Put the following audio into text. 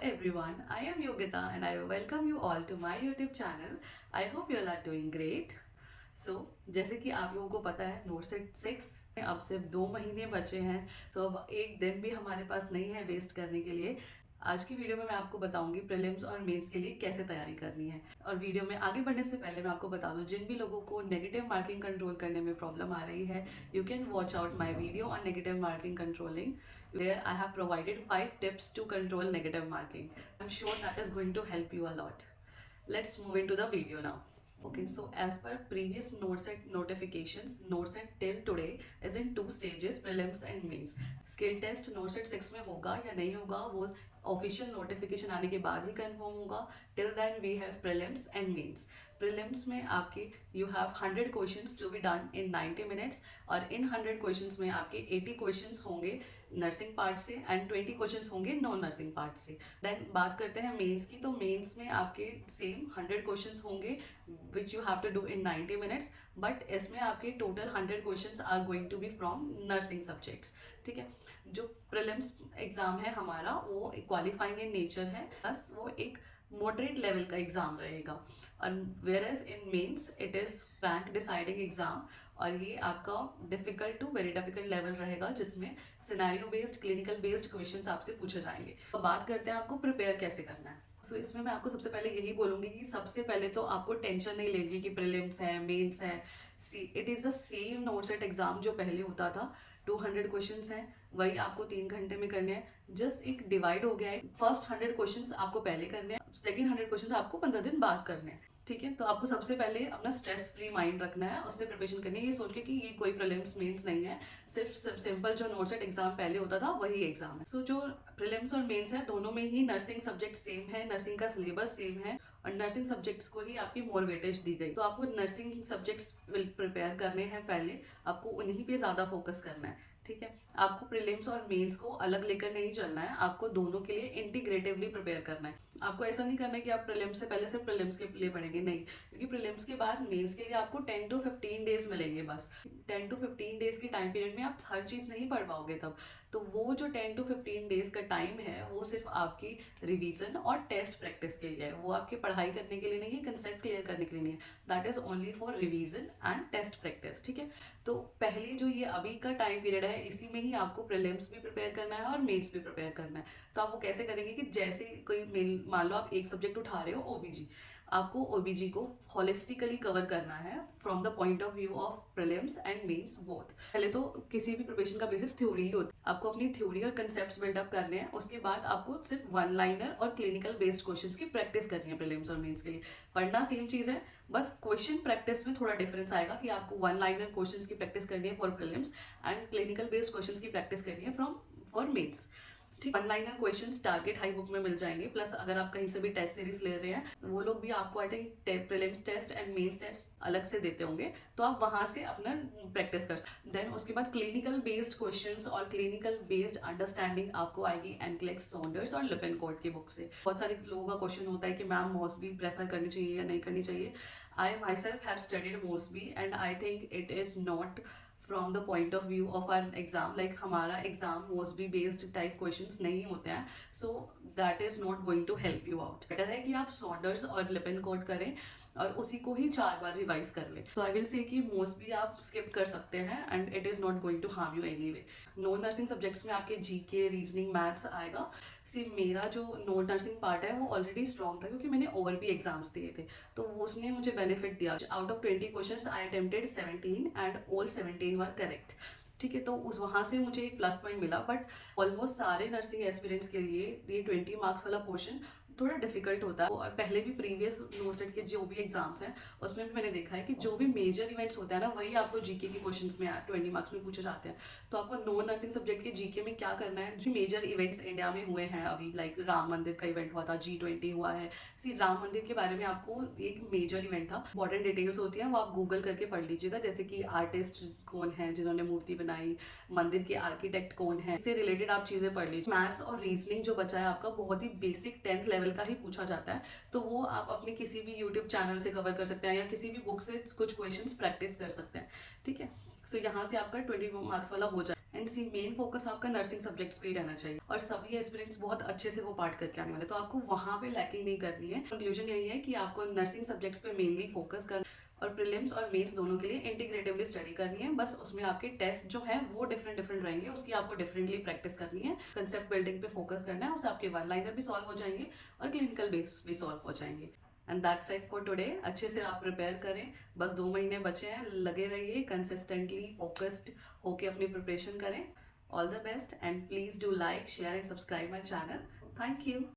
everyone, I am Yogita and I welcome you all to my YouTube channel. I hope you all are doing great. जैसे कि आप लोगों को पता है नोट सेट 6 अब सिर्फ 2 महीने बचे हैं। अब एक दिन भी हमारे पास नहीं है वेस्ट करने के लिए। आज की वीडियो में मैं आपको बताऊंगी प्रीलिम्स और मेंस के लिए कैसे तैयारी करनी है। और वीडियो में आगे बढ़ने से पहले मैं आपको बता दूं, जिन भी लोगों को नेगेटिव मार्किंग कंट्रोल करने में प्रॉब्लम आ रही है, you can watch out my video on negative marking controlling, where I have provided 5 tips to control negative marking. I'm sure that is going to help you a lot. Let's move into the video now. Okay, so as per previous NORCET notifications, NORCET till today is in 2 stages, prelims and mains. Skill test NORCET 6 में होगा या नहीं होगा वो official notification आने के बाद ही कंफर्म होगा। Till then we have prelims and mains. Prelims में आपके you have 100 questions to be done in 90 minutes और इन 100 क्वेश्चंस में आपके 80 क्वेश्चंस होंगे नर्सिंग पार्ट से एंड 20 क्वेश्चंस होंगे नॉन नर्सिंग पार्ट से। देन बात करते हैं मेंस की, तो मेंस में आपके सेम 100 क्वेश्चंस होंगे which you have to do in 90 minutes, but इसमें आपके total 100 questions are going to be from nursing subjects. ठीक है, जो प्रीलिम्स एग्जाम है हमारा वो क्वालिफाइंग इन नेचर है, बस वो एक मॉडरेट लेवल का एग्जाम रहेगा। और where as in mains it is rank deciding exam और ये आपका difficult to very difficult level रहेगा, जिसमें scenario based clinical based questions आपसे पूछे जाएंगे। तो बात करते हैं आपको प्रिपेयर कैसे करना है। इसमें मैं आपको सबसे पहले यही बोलूँगी कि सबसे पहले तो आपको टेंशन नहीं लेनी कि प्रीलिम्स है मेंस है। इट इज़ द सेम नोटसेट एग्जाम जो पहले होता था। 200 क्वेश्चंस हैं, वही आपको 3 घंटे में करने हैं। जस्ट एक डिवाइड हो गया है, फर्स्ट 100 क्वेश्चंस आपको पहले करने हैं, सेकेंड 100 क्वेश्चंस आपको 15 दिन बाद करने हैं। ठीक है, तो आपको सबसे पहले अपना स्ट्रेस फ्री माइंड रखना है, उससे प्रिपरेशन करनी है, ये सोच के कि ये कोई प्रीलिम्स मेंस नहीं है, सिर्फ सिंपल जो नोटसेट एग्जाम पहले होता था वही एग्जाम है। जो प्रीलिम्स और मेंस है दोनों में ही नर्सिंग सब्जेक्ट सेम है, नर्सिंग का सिलेबस सेम है और नर्सिंग सब्जेक्ट्स को ही आपकी मोर वेटेज दी गई। तो आपको नर्सिंग सब्जेक्ट्स प्रिपेयर करने हैं, पहले आपको उन्हीं पे ज़्यादा फोकस करना है। ठीक है, आपको प्रीलिम्स और मेंस को अलग लेकर नहीं चलना है, आपको दोनों के लिए इंटीग्रेटिवली प्रिपेयर करना है। आपको ऐसा नहीं करना है कि आप प्रीलिम्स से पहले सिर्फ प्रीलिम्स के लिए पढ़ेंगे, नहीं, क्योंकि प्रीलिम्स के बाद मेंस के लिए आपको 10 to 15 डेज मिलेंगे बस। 10 to 15 डेज के टाइम पीरियड में आप हर चीज़ नहीं पढ़ पाओगे तब। तो वो जो 10 to 15 डेज का टाइम है वो सिर्फ आपकी रिवीजन और टेस्ट प्रैक्टिस के लिए है, वो आपकी पढ़ाई करने के लिए नहीं है, कंसेप्ट क्लियर करने के लिए नहीं है। That is only for revision and test practice. ठीक है, तो पहले जो ये अभी का टाइम पीरियड है इसी में ही आपको प्रीलिम्स भी प्रिपेयर करना है और मेंस भी प्रिपेयर करना है। तो आप वो कैसे करेंगे कि जैसे कोई मान लो आप एक सब्जेक्ट उठा रहे हो ओबीजी, आपको ओबीजी को होलिस्टिकली कवर करना है from the point of view of prelims and mains both. पहले तो किसी भी प्रिपरेशन का बेसिस थ्योरी ही होता है, आपको अपनी थ्योरी और कंसेप्ट्स बिल्डअप करने हैं, उसके बाद आपको सिर्फ वन लाइनर और क्लिनिकल बेस्ड क्वेश्चंस की प्रैक्टिस करनी है। प्रीलिम्स और मेंस के लिए पढ़ना सेम चीज़ है, बस क्वेश्चन प्रैक्टिस में थोड़ा डिफरेंस आएगा कि आपको वन लाइनर क्वेश्चंस की प्रैक्टिस करनी है for prelims and clinical based questions की प्रैक्टिस करनी है फॉर मेंस। ठीक, one liner questions target high book में मिल जाएंगे, प्लस अगर आप कहीं से भी टेस्ट सीरीज ले रहे हैं वो लोग भी आपको I think prelims test and mains test अलग से देते होंगे, तो आप वहां से अपना प्रैक्टिस कर सकते। देन उसके बाद क्लिनिकल बेस्ड क्वेश्चंस और क्लिनिकल बेस्ड अंडरस्टैंडिंग आपको आएगी एनक्लेक्स सॉन्डर्स और लिपिनकोट की बुक से। बहुत सारे लोगों का क्वेश्चन होता है कि मैम मॉसबी प्रेफर करनी चाहिए या नहीं करनी चाहिए। I myself have studied Mosby and I think it is not from the point of view of our exam, like हमारा exam Mosby based type questions नहीं होते हैं, so that is not going to help you out. Better है कि आप Saunders और लिपिनकोट करें और उसी को ही 4 बार रिवाइज कर लें। सो आई विल से कि मोस्टली आप स्किप कर सकते हैं and it is not going to harm you anyway. Non nursing subjects में आपके जीके रीजनिंग मैथ्स आएगा। सिर्फ मेरा जो नॉन नर्सिंग पार्ट है वो ऑलरेडी स्ट्रॉन्ग था क्योंकि मैंने और भी एग्जाम्स दिए थे, तो उसने मुझे बेनिफिट दिया। Out of 20 questions I attempted 17 and all 17 were correct. ठीक है, तो उस वहाँ से मुझे एक प्लस पॉइंट मिला, बट ऑलमोस्ट सारे नर्सिंग एस्पिरेंट्स के लिए ये 20 मार्क्स वाला पोर्शन थोड़ा डिफिकल्ट होता है। और पहले भी प्रीवियस नोटसेट के जो भी एग्जाम्स हैं उसमें भी मैंने देखा है कि जो भी मेजर इवेंट्स होते हैं ना वही आपको जीके के क्वेश्चंस में 20 मार्क्स में पूछे जाते हैं। तो आपको नॉन नर्सिंग सब्जेक्ट के जीके में क्या करना है, जो मेजर इवेंट्स इंडिया में हुए हैं अभी, लाइक राम मंदिर का इवेंट हुआ था, G20 हुआ है। राम मंदिर के बारे में आपको एक मेजर इवेंट था, इंपॉर्टेंट डिटेल्स होती हैं वो आप गूगल करके पढ़ लीजिएगा, जैसे कि आर्टिस्ट कौन है जिन्होंने मूर्ति बनाई, मंदिर के आर्किटेक्ट कौन है, इससे रिलेटेड आप चीजें पढ़ लीजिए। मैथ्स और रीजनिंग जो बचा है आपका बहुत ही बेसिक 10th लेवल का ही पूछा जाता है, तो वो आप अपने किसी भी यूट्यूब चैनल से कवर कर सकते हैं या किसी भी बुक से कुछ क्वेश्चंस प्रैक्टिस कर सकते हैं। ठीक है, सो यहाँ से आपका 20 मार्क्स वाला हो जाए एंड सी मेन फोकस आपका नर्सिंग सब्जेक्ट्स पे ही रहना चाहिए और सभी एस्पिरेंट्स बहुत अच्छे से वो पार्ट करके आने वाले, तो आपको वहाँ पे लैकिंग नहीं करनी है। कंक्लूजन यही है कि आपको नर्सिंग सब्जेक्ट्स पे मेनली फोकस करना और प्रीलिम्स और मेंस दोनों के लिए इंटीग्रेटिवली स्टडी करनी है। बस उसमें आपके टेस्ट जो है वो डिफरेंट डिफरेंट रहेंगे, उसकी आपको डिफरेंटली प्रैक्टिस करनी है। कंसेप्ट बिल्डिंग पे फोकस करना है, उससे आपके वन लाइनर भी सॉल्व हो जाएंगे और क्लिनिकल बेस भी सॉल्व हो जाएंगे। And that's it for today. अच्छे से आप प्रिपेयर करें, बस 2 महीने बचे हैं, लगे रहिए, कंसिस्टेंटली फोकस्ड होके अपनी प्रिपरेशन करें। All the best and please do like, share and subscribe my channel. Thank you.